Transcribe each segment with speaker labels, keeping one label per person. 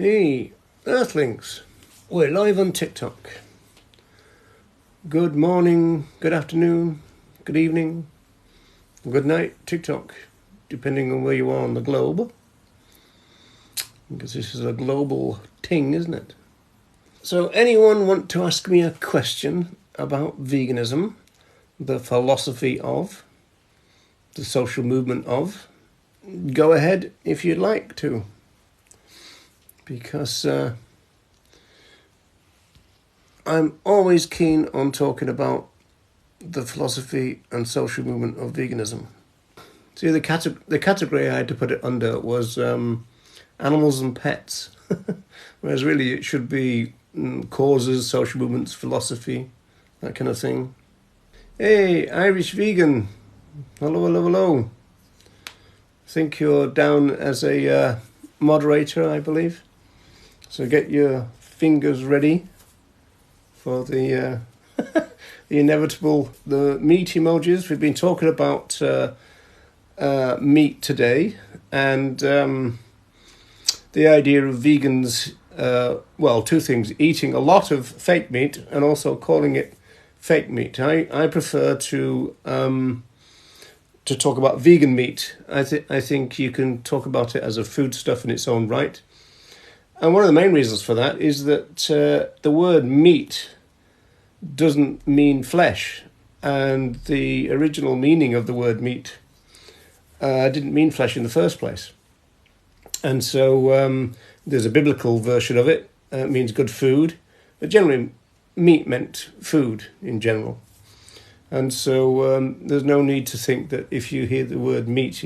Speaker 1: Hey, Earthlings, we're live on TikTok. Good morning, good afternoon, good evening, good night, TikTok, depending on where you are on the globe. Because this is a global thing, isn't it? So anyone want to ask me a question about veganism, the philosophy of, the social movement of, go ahead if you'd like to. Because I'm always keen on talking about the philosophy and social movement of veganism. See, the category I had to put it under was animals and pets, whereas really it should be causes, social movements, philosophy, that kind of thing. Hey, Irish vegan. Hello, hello, hello. I think you're down as a moderator, I believe. So get your fingers ready for the the inevitable, the meat emojis. We've been talking about meat today, and the idea of vegans, well, two things: eating a lot of fake meat and also calling it fake meat. I prefer to talk about vegan meat. I think you can talk about it as a foodstuff in its own right. And one of the main reasons for that is that the word meat doesn't mean flesh. And the original meaning of the word meat didn't mean flesh in the first place. And so there's a biblical version of it. It means good food. But generally, meat meant food in general. And so there's no need to think that if you hear the word meat,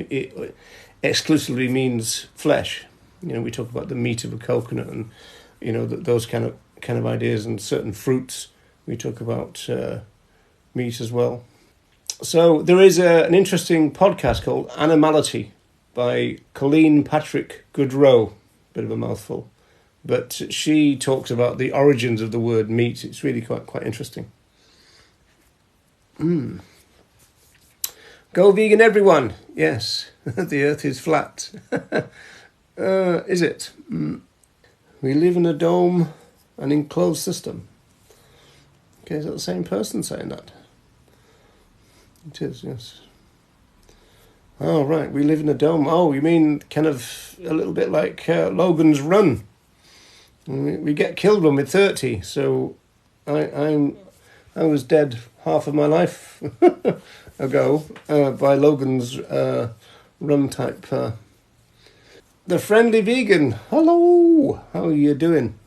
Speaker 1: it exclusively means flesh. You know, we talk about the meat of a coconut and, you know, those kind of ideas, and certain fruits. We talk about meat as well. So there is an interesting podcast called Animality by Colleen Patrick Goodrow. Bit of a mouthful. But she talks about the origins of the word meat. It's really quite interesting. Go vegan, everyone. Yes, the earth is flat. Is it? We live in a dome, an enclosed system. Okay, is that the same person saying that? It is, yes. Oh, right, we live in a dome. Oh, you mean kind of a little bit like Logan's Run. We get killed when we're 30, so I was dead half of my life ago by Logan's Run type. The Friendly Vegan, hello, how are you doing?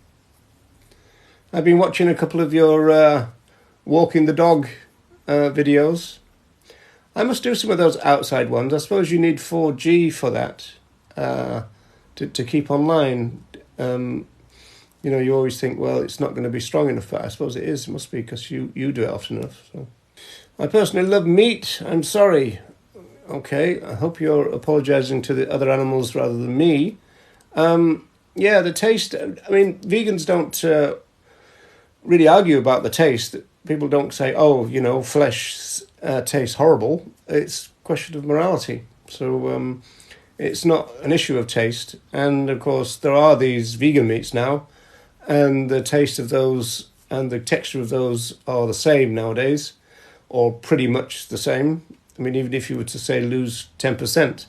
Speaker 1: I've been watching a couple of your walking the dog videos. I must do some of those outside ones. I suppose you need 4G for that to keep online. You know, you always think, well, it's not going to be strong enough, but I suppose it is. It must be because you do it often enough. So, I personally love meat. I'm sorry. Okay, I hope you're apologising to the other animals rather than me. Yeah, the taste, I mean, vegans don't really argue about the taste. People don't say, oh, you know, flesh tastes horrible. It's a question of morality. So it's not an issue of taste. And, of course, there are these vegan meats now, and the taste of those and the texture of those are the same nowadays, or pretty much the same. I mean, even if you were to say lose 10%,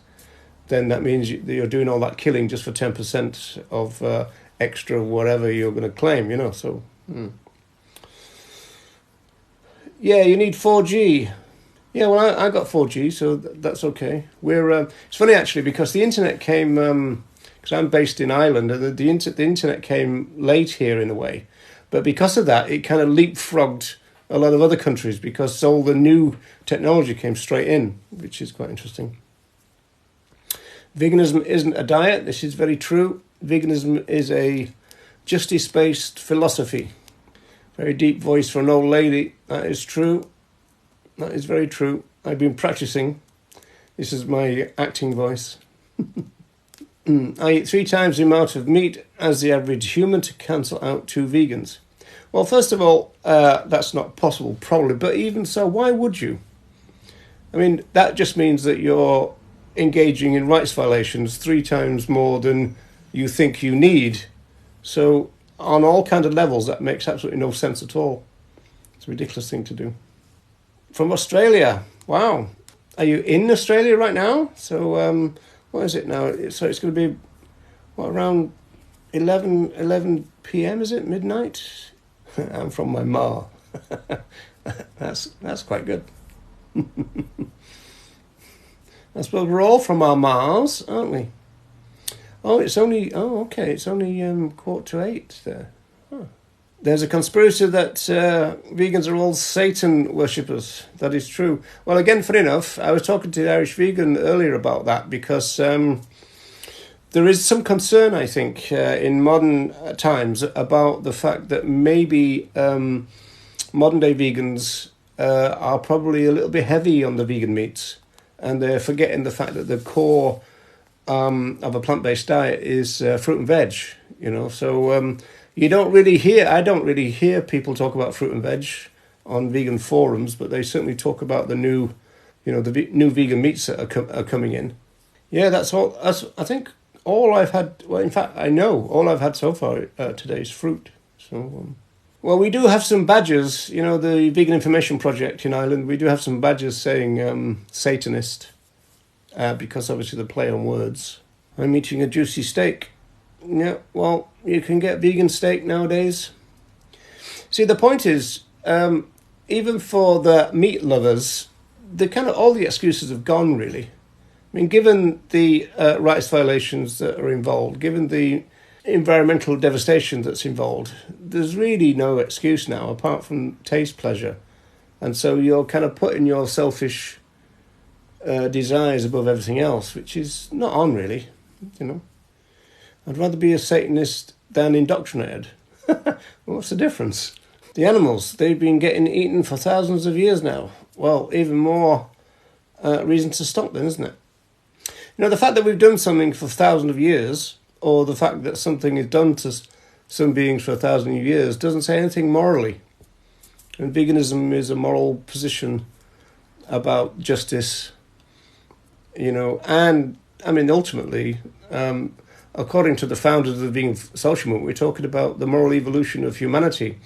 Speaker 1: then that means you're doing all that killing just for 10% of extra whatever you're going to claim, you know. So, yeah, you need 4G. Yeah, well, I got 4G, so that's okay. It's funny, actually, because the internet came, because I'm based in Ireland, and the internet came late here in a way. But because of that, it kind of leapfrogged a lot of other countries because all the new technology came straight in, which is quite interesting. Veganism isn't a diet. This is very true. Veganism is a justice-based philosophy. Very deep voice for an old lady. That is true. That is very true. I've been practicing. This is my acting voice. I eat 3 times the amount of meat as the average human to cancel out 2 vegans. Well, first of all, that's not possible, probably. But even so, why would you? I mean, that just means that you're engaging in rights violations 3 times more than you think you need. So on all kinds of levels, that makes absolutely no sense at all. It's a ridiculous thing to do. From Australia, wow. Are you in Australia right now? So what is it now? So it's going to be, what, around 11 p.m., is it? Midnight? I'm from my ma. That's quite good. I suppose we're all from our Mars, aren't we? Oh, okay, it's only 7:45 there. Huh. There's a conspiracy that vegans are all Satan worshippers. That is true. Well, again, funny enough, I was talking to the Irish vegan earlier about that because there is some concern, I think, in modern times about the fact that maybe modern-day vegans are probably a little bit heavy on the vegan meats, and they're forgetting the fact that the core of a plant-based diet is fruit and veg. So I don't really hear people talk about fruit and veg on vegan forums, but they certainly talk about the new vegan meats that are coming in. Yeah, that's all. I think all I've had. Well, in fact, I know all I've had so far today is fruit. So. Well, we do have some badges, the Vegan Information Project in Ireland, we do have some badges saying Satanist, because obviously the play on words. I'm eating a juicy steak. Yeah, well, you can get vegan steak nowadays. See, the point is, even for the meat lovers, all the excuses have gone, really. I mean, given the rights violations that are involved, given the environmental devastation that's involved, there's really no excuse now apart from taste pleasure. And so you're kind of putting your selfish desires above everything else, which is not on, really. I'd rather be a Satanist than indoctrinated. What's the difference? The animals, they've been getting eaten for thousands of years now. Well, even more reason to stop then, isn't it? The fact that we've done something for thousands of years, or the fact that something is done to some beings for 1,000 years, doesn't say anything morally. And veganism is a moral position about justice, and, I mean, ultimately, according to the founders of the vegan social movement, we're talking about the moral evolution of humanity.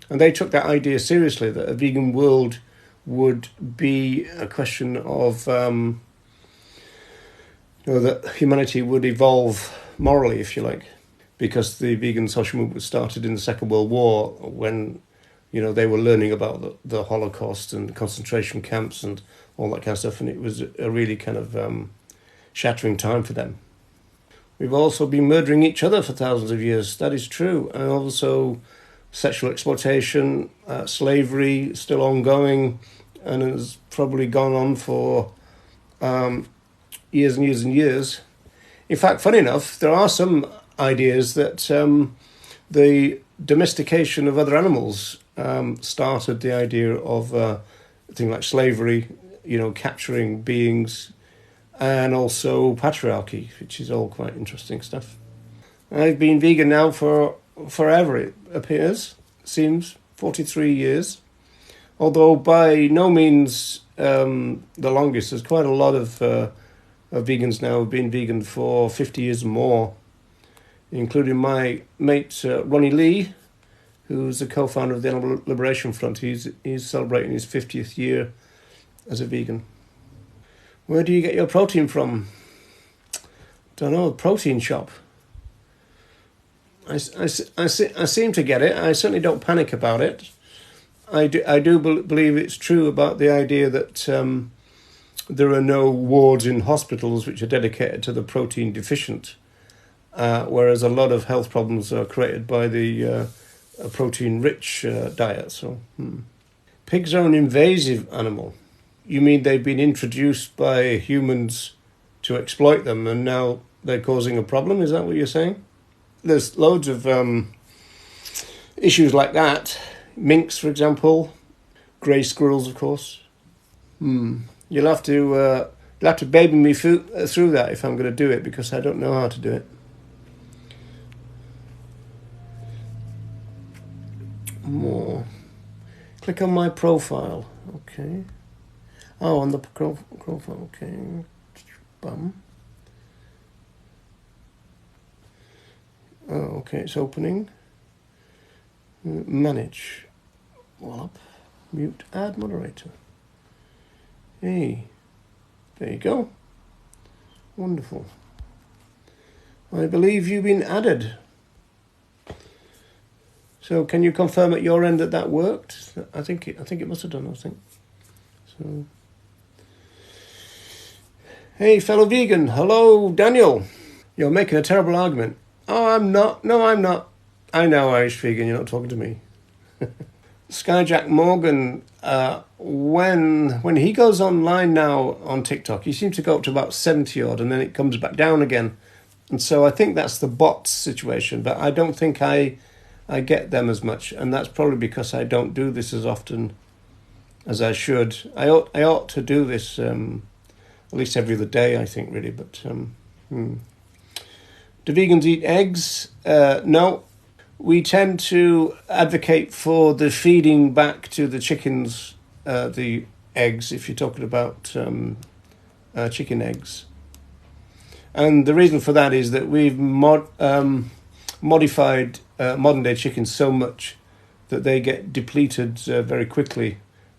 Speaker 1: And they took that idea seriously, that a vegan world would be a question of, that humanity would evolve morally, if you like, because the vegan social movement started in the Second World War when, they were learning about the Holocaust and concentration camps and all that kind of stuff, and it was a really kind of shattering time for them. We've also been murdering each other for thousands of years, that is true, and also sexual exploitation, slavery, still ongoing, and has probably gone on for years and years and years. In fact, funny enough, there are some ideas that the domestication of other animals started the idea of things like slavery, capturing beings, and also patriarchy, which is all quite interesting stuff. I've been vegan now for forever, it appears, seems, 43 years. Although by no means the longest. There's quite a lot of vegans now who've been vegan for 50 years and more, including my mate Ronnie Lee, who's the co-founder of the Animal Liberation Front. He's celebrating his 50th year as a vegan. Where do you get your protein from? Don't know, protein shop. I seem to get it. I certainly don't panic about it. I do believe it's true about the idea that there are no wards in hospitals which are dedicated to the protein deficient, whereas a lot of health problems are created by the protein-rich diet. So, pigs are an invasive animal. You mean they've been introduced by humans to exploit them, and now they're causing a problem? Is that what you're saying? There's loads of issues like that. Minks, for example, grey squirrels, of course. You'll have to baby me through that if I'm going to do it, because I don't know how to do it. More. Click on my profile. Okay. Oh, on the profile. Okay. Bum. Okay, it's opening. Manage. Wallop. Mute. Add moderator. Hey. There you go. Wonderful. I believe you've been added. So can you confirm at your end that that worked? I think it must have done, I think. So, hey, fellow vegan. Hello, Daniel. You're making a terrible argument. Oh, I'm not. No, I'm not. I know, Irish vegan. You're not talking to me. Skyjack Morgan, when he goes online now on TikTok, he seems to go up to about 70 odd, and then it comes back down again. And so I think that's the bots situation, but I don't think I get them as much, and that's probably because I don't do this as often as I should. I ought to do this at least every other day, I think, really. But do vegans eat eggs? No. We tend to advocate for the feeding back to the chickens the eggs, if you're talking about chicken eggs. And the reason for that is that we've modified modern-day chickens so much that they get depleted very quickly,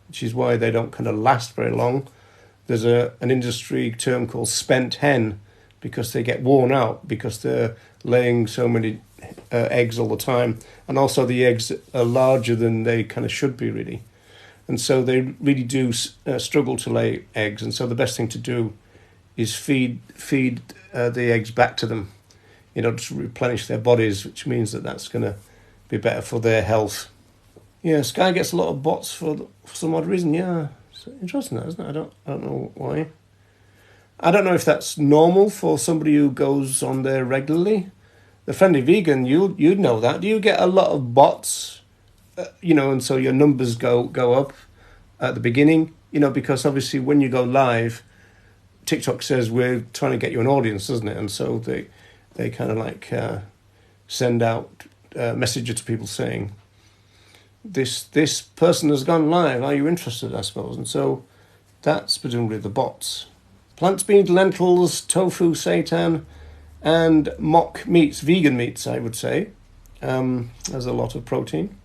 Speaker 1: which is why they don't kind of last very long. There's an industry term called spent hen, because they get worn out because they're laying so many eggs all the time, and also the eggs are larger than they kind of should be, really, and so they really do struggle to lay eggs. And so the best thing to do is feed the eggs back to them in order to replenish their bodies, which means that that's going to be better for their health. Yeah, Sky gets a lot of bots for some odd reason. Yeah, it's interesting, that, isn't it? I don't know why. I don't know if that's normal for somebody who goes on there regularly. The Friendly Vegan, you'd know that. Do you get a lot of bots, and so your numbers go up at the beginning? Because obviously when you go live, TikTok says we're trying to get you an audience, doesn't it? And so they kind of like send out messages to people saying, this person has gone live, are you interested, I suppose? And so that's presumably the bots. Plants, beans, lentils, tofu, seitan, and mock meats, vegan meats, I would say. There's a lot of protein.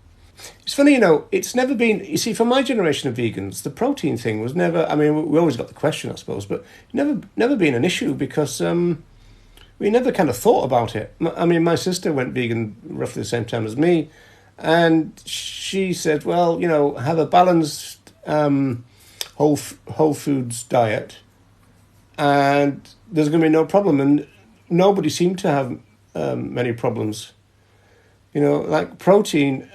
Speaker 1: It's funny, it's never been... You see, for my generation of vegans, the protein thing was never... I mean, we always got the question, I suppose, but never been an issue because we never kind of thought about it. I mean, my sister went vegan roughly the same time as me, and she said, well, have a balanced whole foods diet, and there's going to be no problem. And nobody seemed to have many problems. Like protein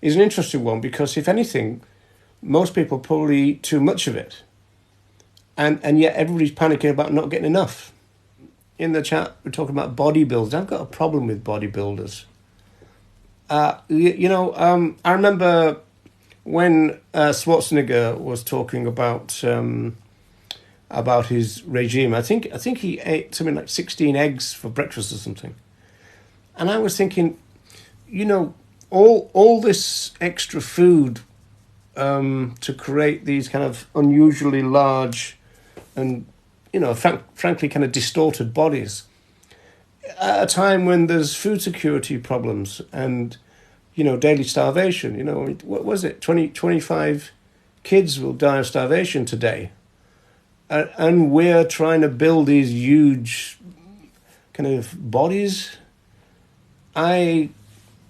Speaker 1: is an interesting one because, if anything, most people probably eat too much of it. And yet everybody's panicking about not getting enough. In the chat, we're talking about bodybuilders. I've got a problem with bodybuilders. I remember when Schwarzenegger was talking about his regime. I think he ate something like 16 eggs for breakfast or something. And I was thinking, all this extra food to create these kind of unusually large and, frankly, kind of distorted bodies at a time when there's food security problems and, daily starvation. What was it? 25 kids will die of starvation today. And we're trying to build these huge kind of bodies. I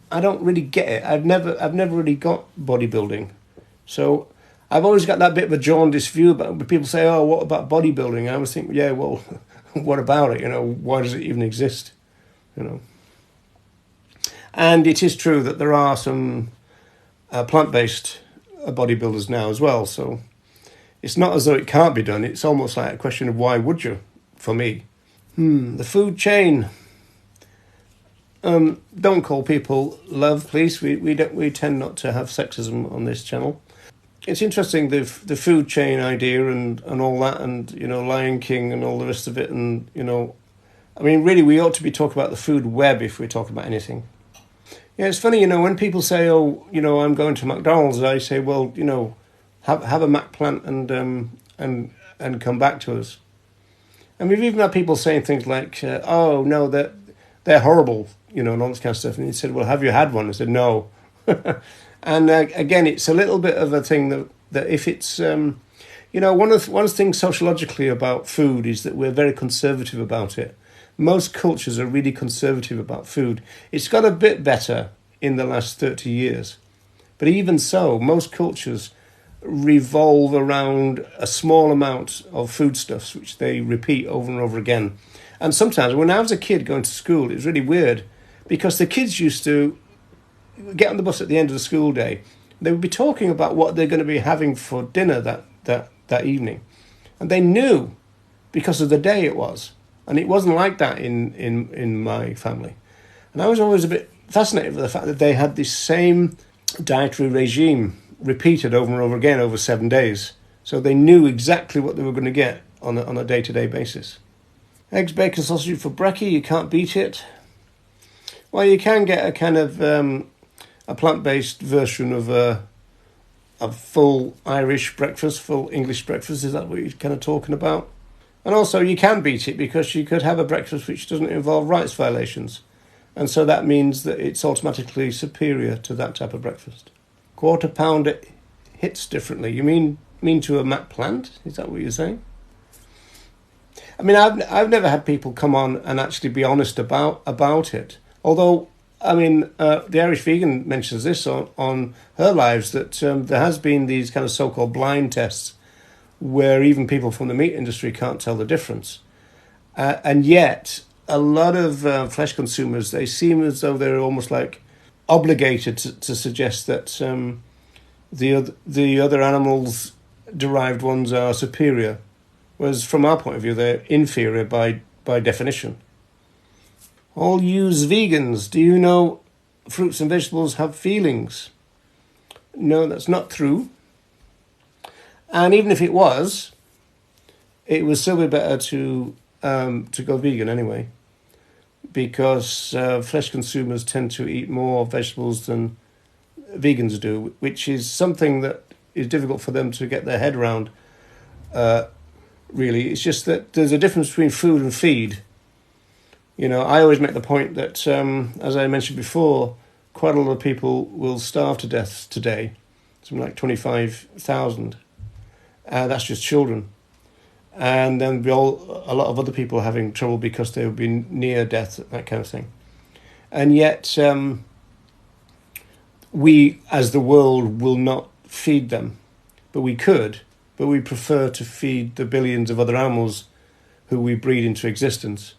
Speaker 1: don't really get it. I've never really got bodybuilding, so I've always got that bit of a jaundiced view about when people say, "Oh, what about bodybuilding?" I always think, "Yeah, well, what about it? Why does it even exist?" And it is true that there are some plant-based bodybuilders now as well. So it's not as though it can't be done. It's almost like a question of why would you? For me, the food chain. Don't call people love, please. We tend not to have sexism on this channel. It's interesting, the food chain idea and all that, and Lion King and all the rest of it, and I mean, really, we ought to be talking about the food web if we're talking about anything. Yeah, it's funny, when people say, "Oh, I'm going to McDonald's," I say, "Well, have a Mac plant and come back to us." And we've even had people saying things like, "Oh no, that they're horrible, and all this kind of stuff. And he said, well, have you had one? I said, no. And again, it's a little bit of a thing that if it's, one of the things sociologically about food is that we're very conservative about it. Most cultures are really conservative about food. It's got a bit better in the last 30 years. But even so, most cultures revolve around a small amount of foodstuffs, which they repeat over and over again. And sometimes, when I was a kid going to school, it was really weird, because the kids used to get on the bus at the end of the school day. They would be talking about what they're going to be having for dinner that evening. And they knew, because of the day it was. And it wasn't like that in my family. And I was always a bit fascinated with the fact that they had this same dietary regime repeated over and over again over 7 days. So they knew exactly what they were going to get on a day-to-day basis. Eggs, bacon, sausage for brekkie, you can't beat it. Well, you can get a kind of a plant-based version of a full Irish breakfast, full English breakfast. Is that what you're kind of talking about? And also you can beat it because you could have a breakfast which doesn't involve rights violations. And so that means that it's automatically superior to that type of breakfast. Quarter pounder hits differently. You mean to a Mac plant? Is that what you're saying? I mean, I've never had people come on and actually be honest about it. Although, I mean, the Irish Vegan mentions this on her lives, that there has been these kind of so-called blind tests where even people from the meat industry can't tell the difference. And yet, a lot of flesh consumers, they seem as though they're almost like obligated to suggest that the other animals derived ones are superior, whereas from our point of view, they're inferior by definition. All yous vegans, do you know fruits and vegetables have feelings? No, that's not true. And even if it was still be better to go vegan anyway, because flesh consumers tend to eat more vegetables than vegans do, which is something that is difficult for them to get their head around. Really, it's just that there's a difference between food and feed. I always make the point that, as I mentioned before, quite a lot of people will starve to death today, something like 25,000. That's just children. And then a lot of other people having trouble because they would be near death, that kind of thing. And yet, we, as the world, will not feed them. But we could, but we prefer to feed the billions of other animals who we breed into existence.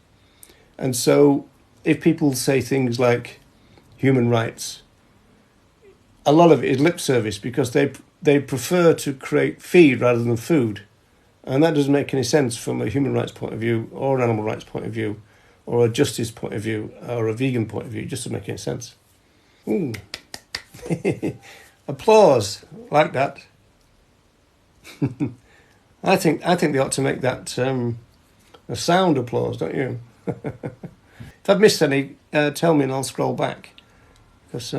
Speaker 1: And so, if people say things like human rights, a lot of it is lip service, because they prefer to create feed rather than food. And that doesn't make any sense from a human rights point of view, or an animal rights point of view, or a justice point of view, or a vegan point of view. It just doesn't make any sense. Ooh. Applause, like that. I think they ought to make that a sound applause, don't you? If I've missed any, tell me and I'll scroll back. Because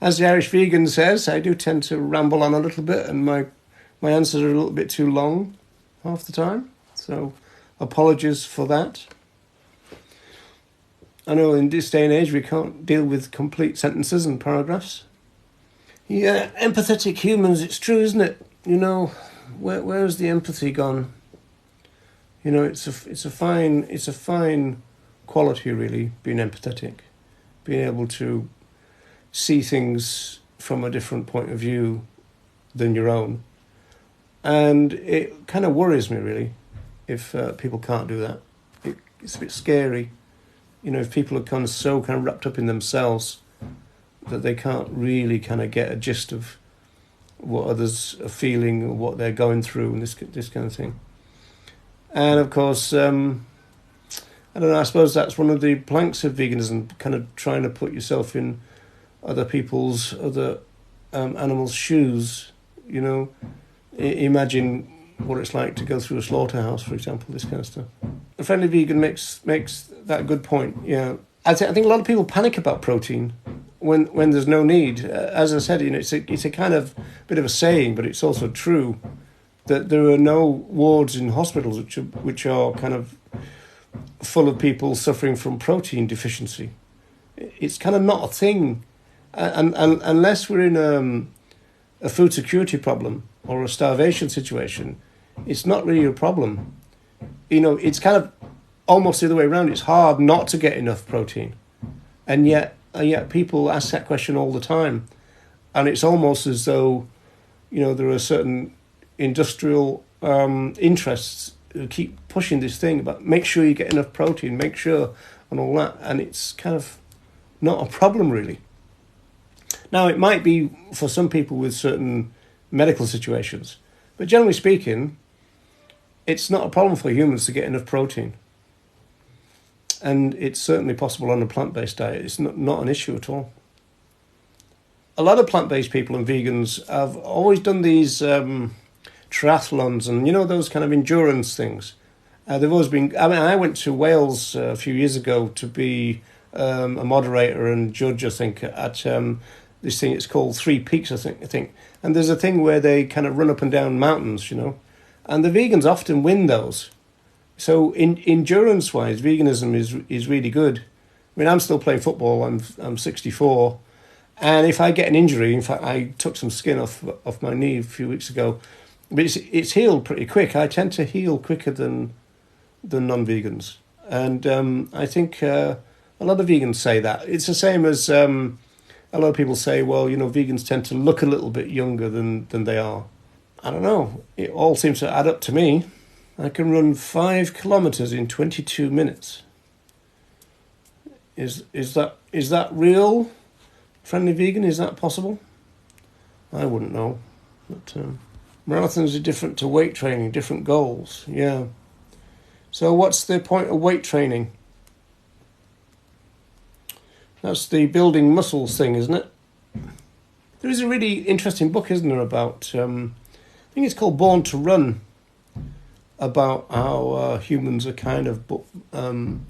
Speaker 1: as the Irish vegan says, I do tend to ramble on a little bit, and my answers are a little bit too long half the time. So apologies for that. I know in this day and age we can't deal with complete sentences and paragraphs. Yeah, empathetic humans, it's true, isn't it? Where has the empathy gone? It's a fine quality, really, being empathetic, being able to see things from a different point of view than your own. And it kind of worries me, really, if people can't do that. It's a bit scary, if people are kind of wrapped up in themselves that they can't really kind of get a gist of what others are feeling or what they're going through and this kind of thing. And of course, I don't know, I suppose that's one of the planks of veganism, kind of trying to put yourself in other animals' shoes, Imagine what it's like to go through a slaughterhouse, for example, this kind of stuff. A friendly vegan makes that good point, yeah. I think a lot of people panic about protein when there's no need. As I said, it's a kind of bit of a saying, but it's also true that there are no wards in hospitals which are kind of full of people suffering from protein deficiency. It's kind of not a thing, and unless we're in a food security problem or a starvation situation, it's not really a problem. It's kind of almost the other way around. It's hard not to get enough protein, and yet people ask that question all the time, and it's almost as though there are certain industrial interests who keep pushing this thing about make sure you get enough protein, make sure, and all that, and it's kind of not a problem really. Now, it might be for some people with certain medical situations, but generally speaking, it's not a problem for humans to get enough protein. And it's certainly possible on a plant-based diet. It's not an issue at all. A lot of plant-based people and vegans have always done these triathlons and, those kind of endurance things. They've always been... I went to Wales a few years ago to be a moderator and judge, I think, at this thing. It's called Three Peaks, I think. And there's a thing where they kind of run up and down mountains, and the vegans often win those. So endurance-wise, veganism is really good. I mean, I'm still playing football. I'm 64, and if I get an injury, in fact, I took some skin off my knee a few weeks ago, but it's healed pretty quick. I tend to heal quicker than non-vegans, and I think a lot of vegans say that. It's the same as a lot of people say. Well, vegans tend to look a little bit younger than they are. I don't know. It all seems to add up to me. I can run 5 kilometers in 22 minutes. Is that real, friendly vegan? Is that possible? I wouldn't know. But marathons are different to weight training, different goals. Yeah. So what's the point of weight training? That's the building muscles thing, isn't it? There is a really interesting book, isn't there, about... I think it's called Born to Run, about how humans are kind of, born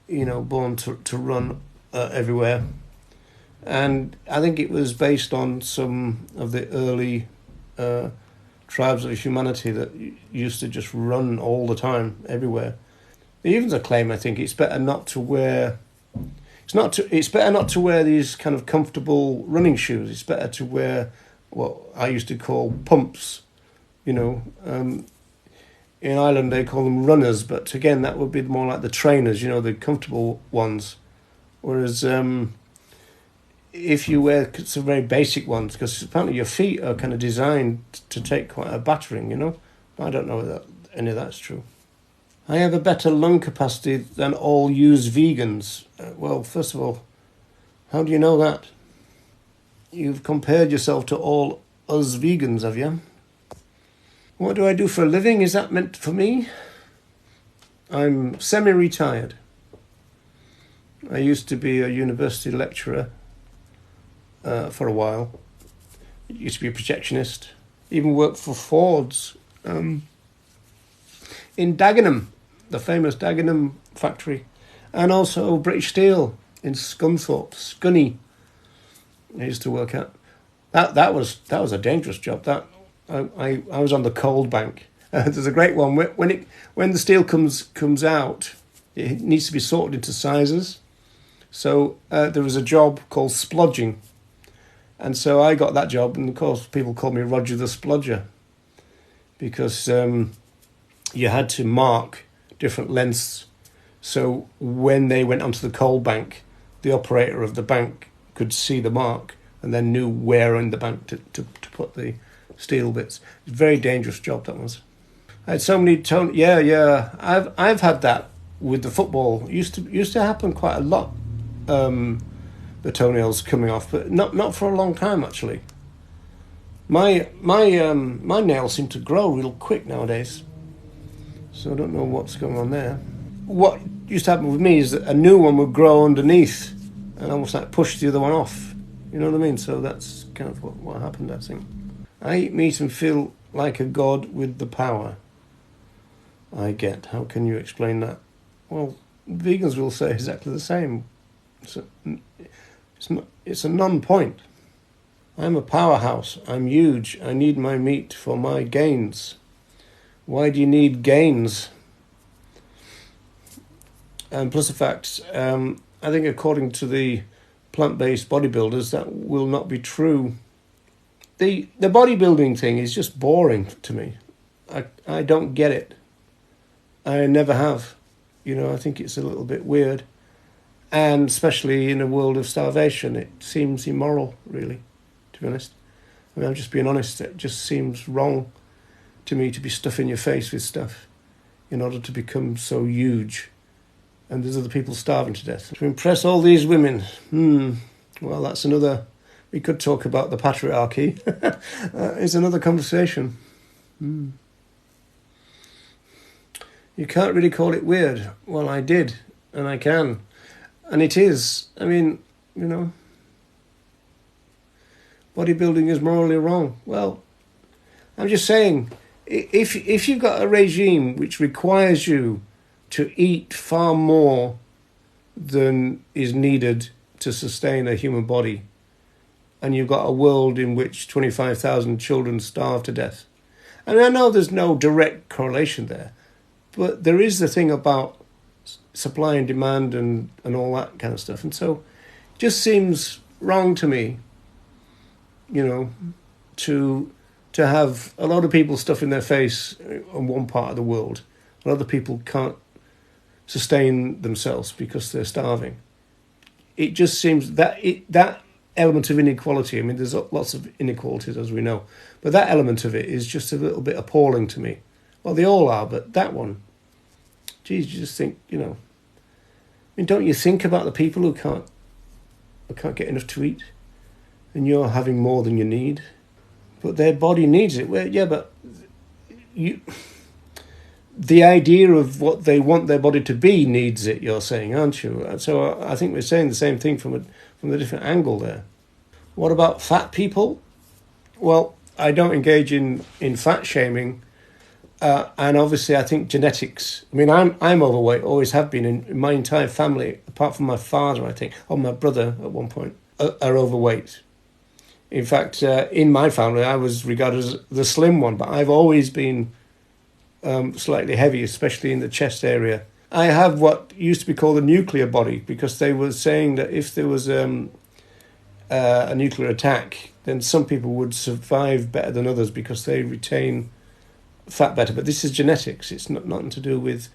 Speaker 1: to run everywhere. And I think it was based on some of the early tribes of humanity that used to just run all the time, everywhere. There even a claim, I think, it's better not to wear these kind of comfortable running shoes. It's better to wear what I used to call pumps, in Ireland they call them runners, but again that would be more like the trainers, the comfortable ones. Whereas if you wear some very basic ones, because apparently your feet are kind of designed to take quite a battering, I don't know that any of that's true. I have a better lung capacity than all used vegans. Well, first of all, how do you know that? You've compared yourself to all us vegans, have you? What do I do for a living? Is that meant for me? I'm semi-retired. I used to be a university lecturer for a while. I used to be a projectionist. Even worked for Ford's in Dagenham, the famous Dagenham factory, and also British Steel in Scunthorpe, Scunny. I used to work at. That was a dangerous job. That I was on the cold bank. There's a great one when the steel comes out, it needs to be sorted into sizes. So there was a job called splodging, and so I got that job, and of course people called me Roger the Splodger, because you had to mark different lengths. So when they went onto the coal bank, the operator of the bank could see the mark and then knew where in the bank to put the steel bits. It's a very dangerous job, that was. I had so many I've had that with the football. Used to happen quite a lot. The toenails coming off, but not for a long time actually. My nails seem to grow real quick nowadays, so I don't know what's going on there. What used to happen with me is that a new one would grow underneath and almost like push the other one off. You know what I mean? So that's kind of what happened, I think. I eat meat and feel like a god with the power I get. How can you explain that? Well, vegans will say exactly the same. It's a non-point. I'm a powerhouse. I'm huge. I need my meat for my gains. Why do you need gains? And plus the fact, I think according to the plant-based bodybuilders, that will not be true. The bodybuilding thing is just boring to me. I don't get it. I never have. I think it's a little bit weird. And especially in a world of starvation, it seems immoral, really, to be honest. I mean, I'm just being honest. It just seems wrong to me to be stuffing your face with stuff in order to become so huge. And there's other people starving to death. To impress all these women, well, that's another... We could talk about the patriarchy. It's another conversation. You can't really call it weird. Well, I did, and I can. And it is. I mean, bodybuilding is morally wrong. Well, I'm just saying, if you've got a regime which requires you to eat far more than is needed to sustain a human body, and you've got a world in which 25,000 children starve to death. I mean, I know there's no direct correlation there, but there is the thing about supply and demand and all that kind of stuff. And so it just seems wrong to me, to have a lot of people stuffing their face on one part of the world and other people can't sustain themselves because they're starving. It just seems that element of inequality, I mean, there's lots of inequalities, as we know, but that element of it is just a little bit appalling to me. Well, they all are, but that one, geez, you just think, I mean, don't you think about the people who can't get enough to eat, and you're having more than you need, but their body needs it? Well, yeah, but the idea of what they want their body to be needs it, you're saying, aren't you? So I think we're saying the same thing from a different angle there. What about fat people? Well, I don't engage in fat shaming. And obviously, I think genetics. I mean, I'm overweight, always have been in my entire family, apart from my father, I think, or my brother at one point, are overweight. In fact, in my family, I was regarded as the slim one, but I've always been slightly heavy, especially in the chest area. I have what used to be called a nuclear body, because they were saying that if there was a nuclear attack, then some people would survive better than others because they retain fat better. But this is genetics. It's nothing to do with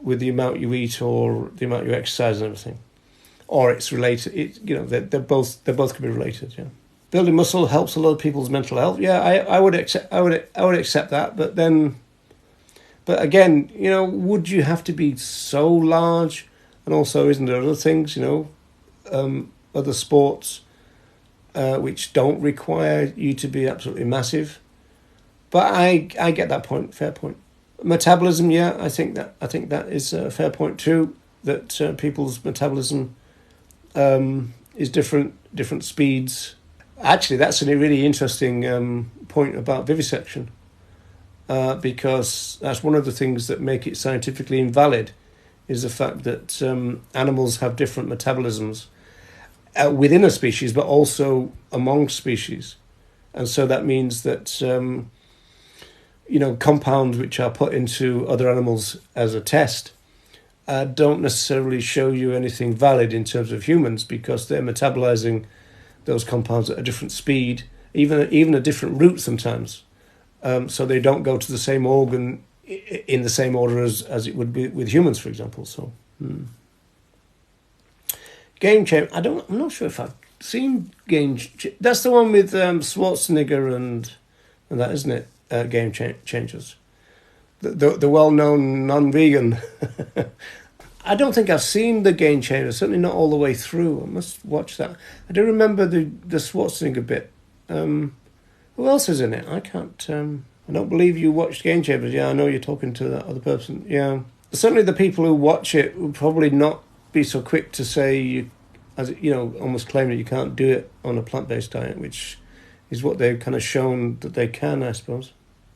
Speaker 1: the amount you eat or the amount you exercise and everything. Or it's related. They're both can be related. Yeah, building muscle helps a lot of people's mental health. Yeah, I would accept. I would accept that. But again, would you have to be so large? And also, isn't there other things? Other sports which don't require you to be absolutely massive. But I get that point. Fair point. Metabolism, yeah, I think that is a fair point too. That people's metabolism is different speeds. Actually, that's a really interesting point about vivisection, because that's one of the things that make it scientifically invalid, is the fact that animals have different metabolisms within a species, but also among species, and so that means that compounds which are put into other animals as a test don't necessarily show you anything valid in terms of humans, because they're metabolizing those compounds at a different speed, even a different route sometimes. So they don't go to the same organ in the same order as it would be with humans, for example. So, Game Changer. I'm not sure if I've seen That's the one with Schwarzenegger and that, isn't it? Game Changers. The well-known non-vegan. I don't think I've seen the Game Changer. Certainly not all the way through. I must watch that. I do remember the Schwarzenegger bit. Who else is in it? I can't... I don't believe you watched Game Changers. Yeah, I know you're talking to that other person. Yeah. Certainly the people who watch it will probably not be so quick to say, almost claim that you can't do it on a plant-based diet, which is what they've kind of shown that they can, I suppose.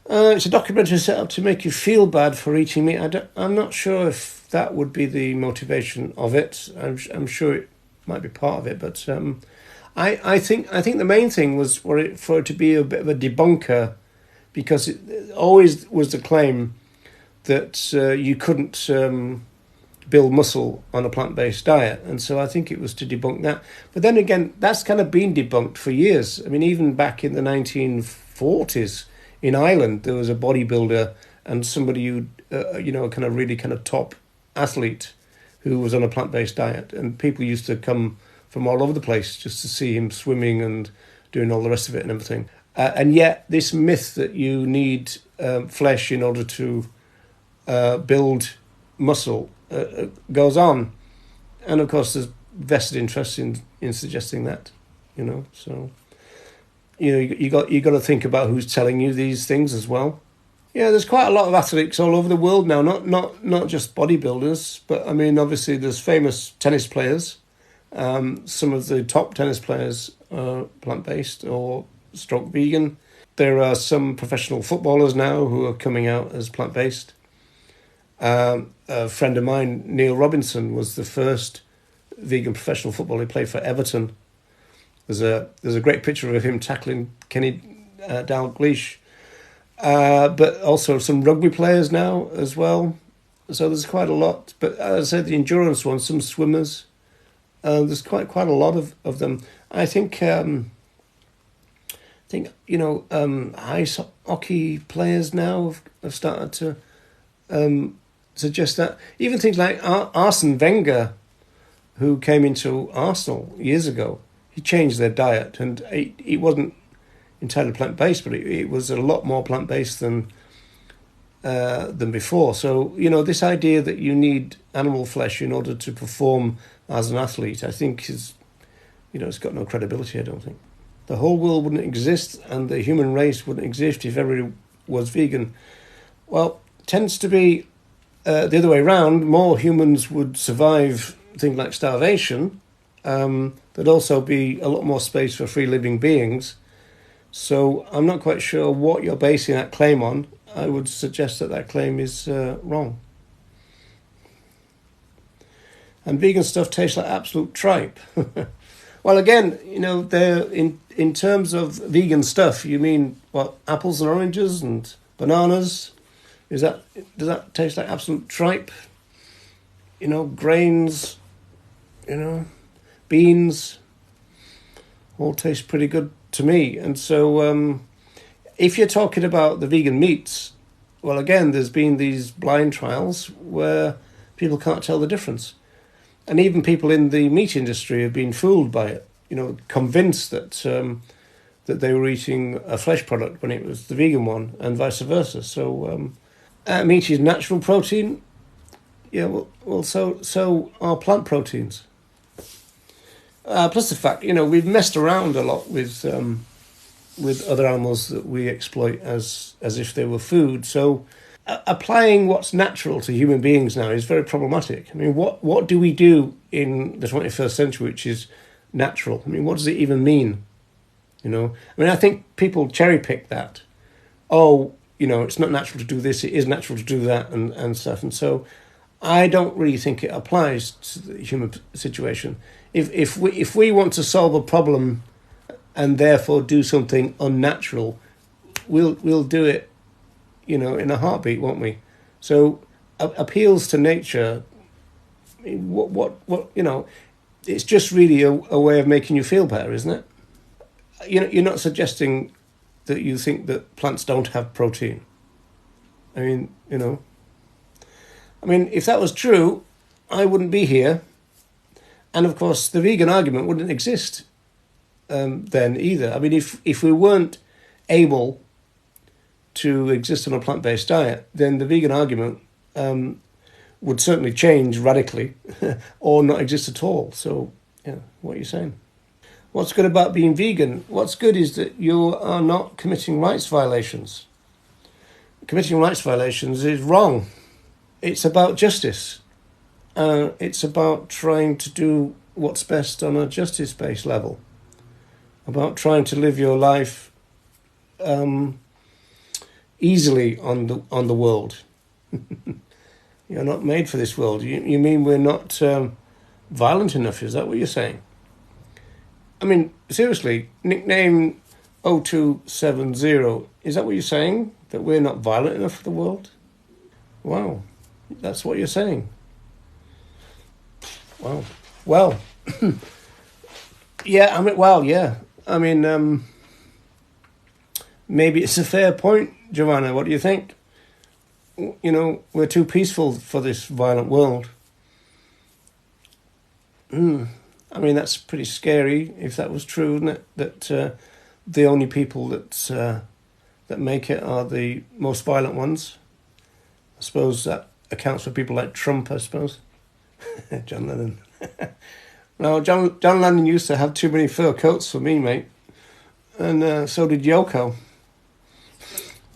Speaker 1: It's a documentary set up to make you feel bad for eating meat. I'm not sure if that would be the motivation of it. I'm sure it might be part of it, but I think the main thing was for it to be a bit of a debunker, because it always was the claim that you couldn't build muscle on a plant-based diet. And so I think it was to debunk that. But then again, that's kind of been debunked for years. I mean, even back in the 1940s in Ireland, there was a bodybuilder and somebody who, kind of really kind of top athlete who was on a plant-based diet. And people used to come from all over the place just to see him swimming and doing all the rest of it and everything. And yet this myth that you need flesh in order to build muscle goes on, and of course there's vested interest in suggesting that, so you got to think about who's telling you these things as well. Yeah, there's quite a lot of athletes all over the world now, not just bodybuilders, but I mean obviously there's famous tennis players. Some of the top tennis players are plant-based or stroke vegan. There are some professional footballers now who are coming out as plant-based. A friend of mine, Neil Robinson, was the first vegan professional footballer. He played for Everton. There's a great picture of him tackling Kenny Dalglish. But also some rugby players now as well. So there's quite a lot. But as I said, the endurance ones, some swimmers. There's quite a lot of them. I think ice hockey players now have started to suggest that. Even things like Arsene Wenger, who came into Arsenal years ago, he changed their diet, and it wasn't entirely plant-based, but it was a lot more plant-based than before. So, this idea that you need animal flesh in order to perform as an athlete, I think is, it's got no credibility, I don't think. The whole world wouldn't exist and the human race wouldn't exist if everybody was vegan. Well, it tends to be the other way around. More humans would survive things like starvation. There'd also be a lot more space for free living beings. So I'm not quite sure what you're basing that claim on. I would suggest that claim is wrong. And vegan stuff tastes like absolute tripe. Well, again, they're in terms of vegan stuff, you mean what, apples and oranges and bananas? Does that taste like absolute tripe? Grains, beans, all taste pretty good to me. And so if you're talking about the vegan meats, well, again, there's been these blind trials where people can't tell the difference. And even people in the meat industry have been fooled by it, convinced that that they were eating a flesh product when it was the vegan one, and vice versa. So meat is natural protein. Yeah, well, so are plant proteins. Plus the fact, we've messed around a lot with other animals that we exploit as if they were food. So applying what's natural to human beings now is very problematic. I mean, what do we do in the 21st century which is natural? I mean, what does it even mean? I think people cherry pick that. Oh, it's not natural to do this, it is natural to do that and stuff. And so I don't really think it applies to the human situation. If we want to solve a problem and therefore do something unnatural, we'll do it, in a heartbeat, won't we? So appeals to nature, what it's just really a way of making you feel better, isn't it? You're not suggesting that you think that plants don't have protein. I mean, if that was true, I wouldn't be here. And of course, the vegan argument wouldn't exist then either. I mean, if we weren't able to exist on a plant-based diet, then the vegan argument would certainly change radically or not exist at all. So, what are you saying? What's good about being vegan? What's good is that you are not committing rights violations. Committing rights violations is wrong. It's about justice. It's about trying to do what's best on a justice-based level. About trying to live your life easily on the world. You're not made for this world. You mean we're not violent enough? Is that what you're saying? I mean, seriously, nickname 0270, is that what you're saying? That we're not violent enough for the world? Wow, that's what you're saying. Wow. Well, yeah, I mean, maybe it's a fair point, Joanna. What do you think? You know, we're too peaceful for this violent world. I mean, that's pretty scary if that was true, isn't it? That the only people that make it are the most violent ones. I suppose that accounts for people like Trump, I suppose. John Lennon. No, John Lennon used to have too many fur coats for me, mate. And so did Yoko.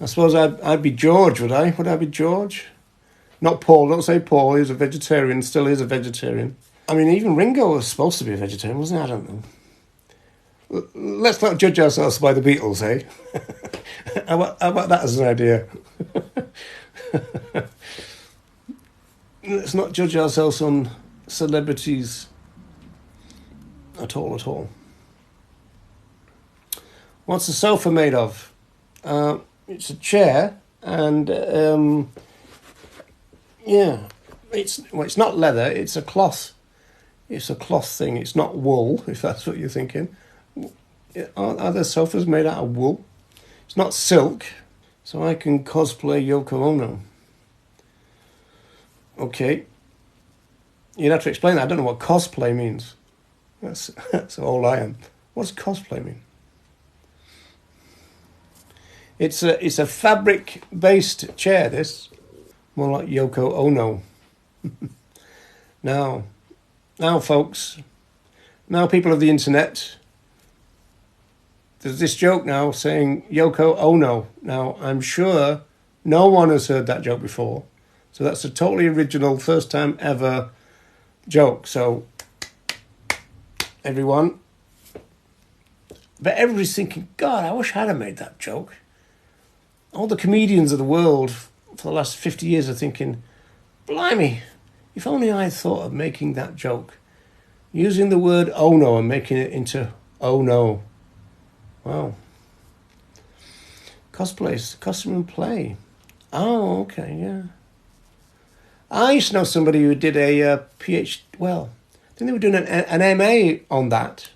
Speaker 1: I suppose I'd be George, would I? Would I be George? Not Paul, don't say Paul, he's a vegetarian, still is a vegetarian. I mean, even Ringo was supposed to be a vegetarian, wasn't he? I don't know. Let's not judge ourselves by the Beatles, eh? How about that as an idea? Let's not judge ourselves on celebrities at all. What's the sofa made of? It's a chair, and it's not leather. It's a cloth. It's a cloth thing. It's not wool, if that's what you're thinking. Are there sofas made out of wool? It's not silk, so I can cosplay Yoko Ono. Okay. You'd have to explain that. I don't know what cosplay means. That's all I am. What does cosplay mean? It's a fabric-based chair, this. More like Yoko Ono. Now, folks. Now, people of the internet. There's this joke now saying Yoko Ono. Now, I'm sure no one has heard that joke before. So that's a totally original, first time ever joke. So, everyone. But everybody's thinking, God, I wish I'd have made that joke. All the comedians of the world for the last 50 years are thinking, blimey, if only I thought of making that joke. Using the word oh no and making it into oh no. Wow. Cosplays, costume and play. Oh, okay, yeah. I used to know somebody who did a PhD, well, I think they were doing an MA on that.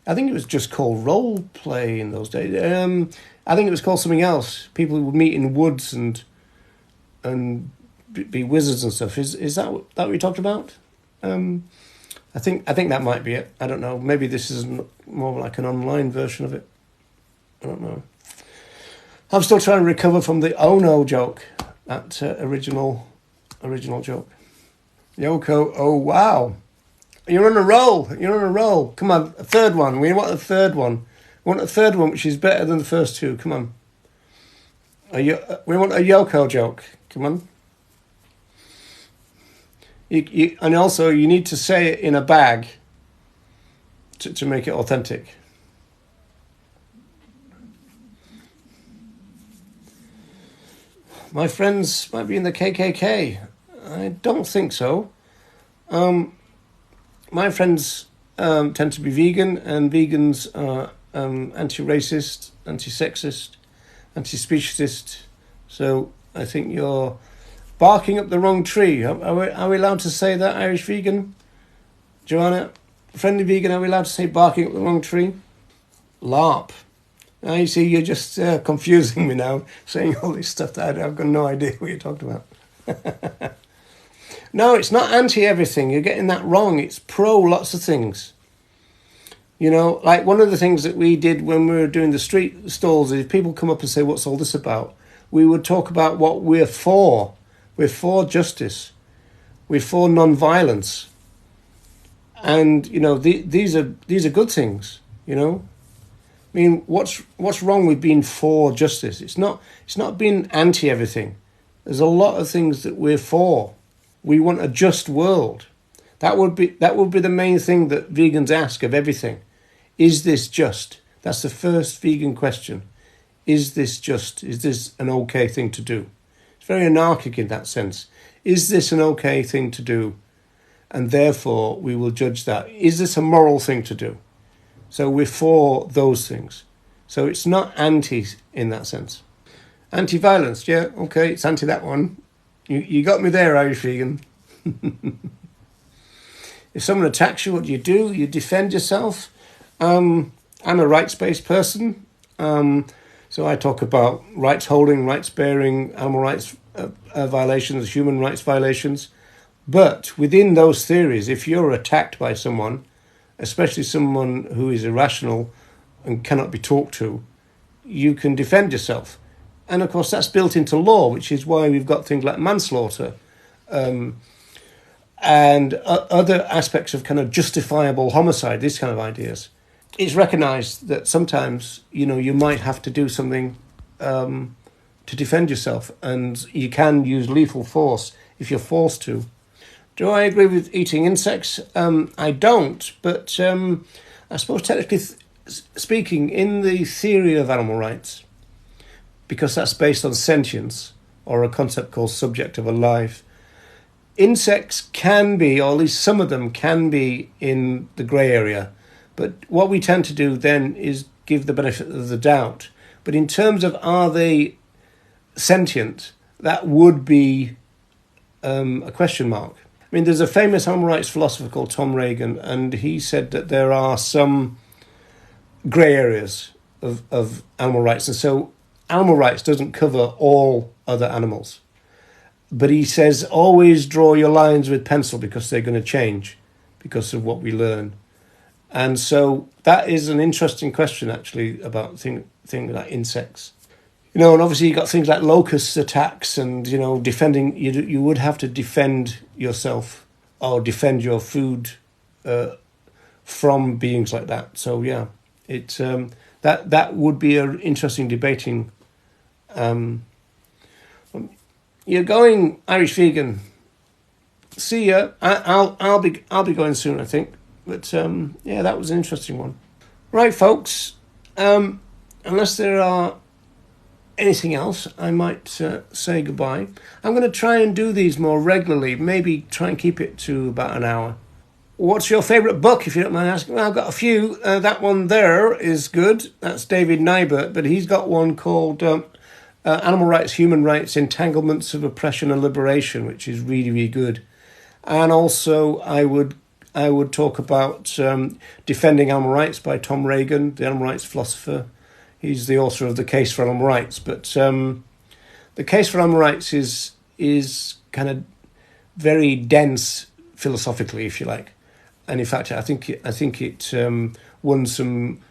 Speaker 1: I think it was just called role play in those days. I think it was called something else. People would meet in woods and be wizards and stuff. Is that what you talked about? I think that might be it. I don't know. Maybe this is more like an online version of it. I don't know. I'm still trying to recover from the oh no joke. That original joke. Yoko, oh wow. You're on a roll. Come on, a third one. We want a third one. We want a third one which is better than the first two. Come on. We want a Yoko joke. Come on. And also, you need to say it in a bag to make it authentic. My friends might be in the KKK. I don't think so. My friends tend to be vegan, and vegans are anti-racist, anti-sexist, anti-speciesist. So I think you're barking up the wrong tree. Are we allowed to say that, Irish vegan? Joanna, friendly vegan, are we allowed to say barking up the wrong tree? LARP. Now you see, you're just confusing me now, saying all this stuff that I've got no idea what you're talking about. No, it's not anti-everything. You're getting that wrong. It's pro lots of things. You know, like one of the things that we did when we were doing the street stalls is people come up and say, what's all this about? We would talk about what we're for. We're for justice. We're for non-violence. And, you know, these are good things, you know. I mean, what's wrong with being for justice? It's not being anti-everything. There's a lot of things that we're for. We want a just world. That would be the main thing that vegans ask of everything. Is this just? That's the first vegan question. Is this just? Is this an okay thing to do? It's very anarchic in that sense. Is this an okay thing to do? And therefore, we will judge that. Is this a moral thing to do? So we're for those things. So it's not anti in that sense. Anti-violence, yeah, okay, it's anti that one. You got me there, Irish vegan. If someone attacks you, what do? You defend yourself. I'm a rights-based person, so I talk about rights holding, rights bearing, animal rights violations, human rights violations. But within those theories, if you're attacked by someone, especially someone who is irrational and cannot be talked to, you can defend yourself. And of course, that's built into law, which is why we've got things like manslaughter and other aspects of kind of justifiable homicide, these kind of ideas. It's recognised that sometimes, you might have to do something to defend yourself, and you can use lethal force if you're forced to. Do I agree with eating insects? I don't, but I suppose technically speaking, in the theory of animal rights, because that's based on sentience, or a concept called subject of a life, insects can be, or at least some of them can be, in the grey area. But what we tend to do then is give the benefit of the doubt. But in terms of are they sentient, that would be a question mark. I mean, there's a famous animal rights philosopher called Tom Regan, and he said that there are some grey areas of animal rights. And so animal rights doesn't cover all other animals. But he says, always draw your lines with pencil because they're going to change because of what we learn. And so that is an interesting question, actually, about things like insects. And obviously you've got things like locust attacks and, defending, you would have to defend yourself or defend your food from beings like that. So, yeah, it's that would be an interesting debating. You're going Irish vegan. See ya. I'll be going soon, I think. But yeah, that was an interesting one. Right, folks. Unless there are anything else, I might say goodbye. I'm going to try and do these more regularly. Maybe try and keep it to about an hour. What's your favourite book, if you don't mind asking? Well, I've got a few. That one there is good. That's David Nybert, but he's got one called Animal Rights, Human Rights, Entanglements of Oppression and Liberation, which is really, really good. And also, I would talk about Defending Animal Rights by Tom Regan, the animal rights philosopher. He's the author of The Case for Animal Rights. But The Case for Animal Rights is kind of very dense philosophically, if you like. And in fact, I think it won some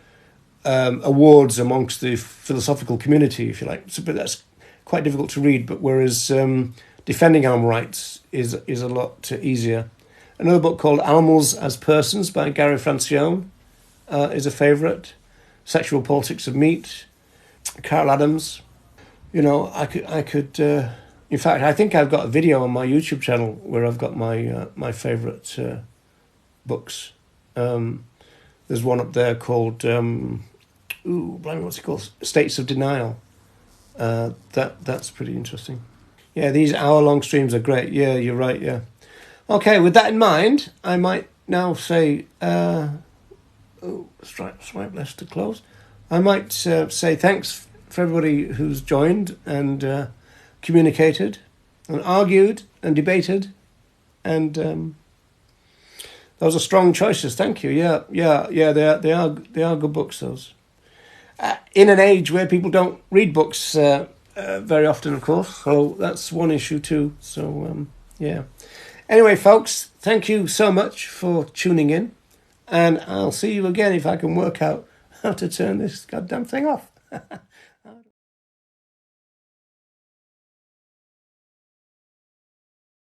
Speaker 1: awards amongst the philosophical community, if you like. So, but that's quite difficult to read. But whereas Defending Animal Rights is a lot easier. Another book called Animals as Persons by Gary Francione is a favourite. Sexual Politics of Meat, Carl Adams. I could. In fact, I think I've got a video on my YouTube channel where I've got my favourite books. There's one up there called what's it called? States of Denial. That's pretty interesting. Yeah, these hour-long streams are great. Yeah, you're right. Yeah. Okay, with that in mind, I might now say, swipe left to close. I might say thanks for everybody who's joined and communicated and argued and debated. And those are strong choices. Thank you. Yeah. They are good books, those. In an age where people don't read books very often, of course. So that's one issue too. So, yeah. Anyway, folks, thank you so much for tuning in. And I'll see you again if I can work out how to turn this goddamn thing off.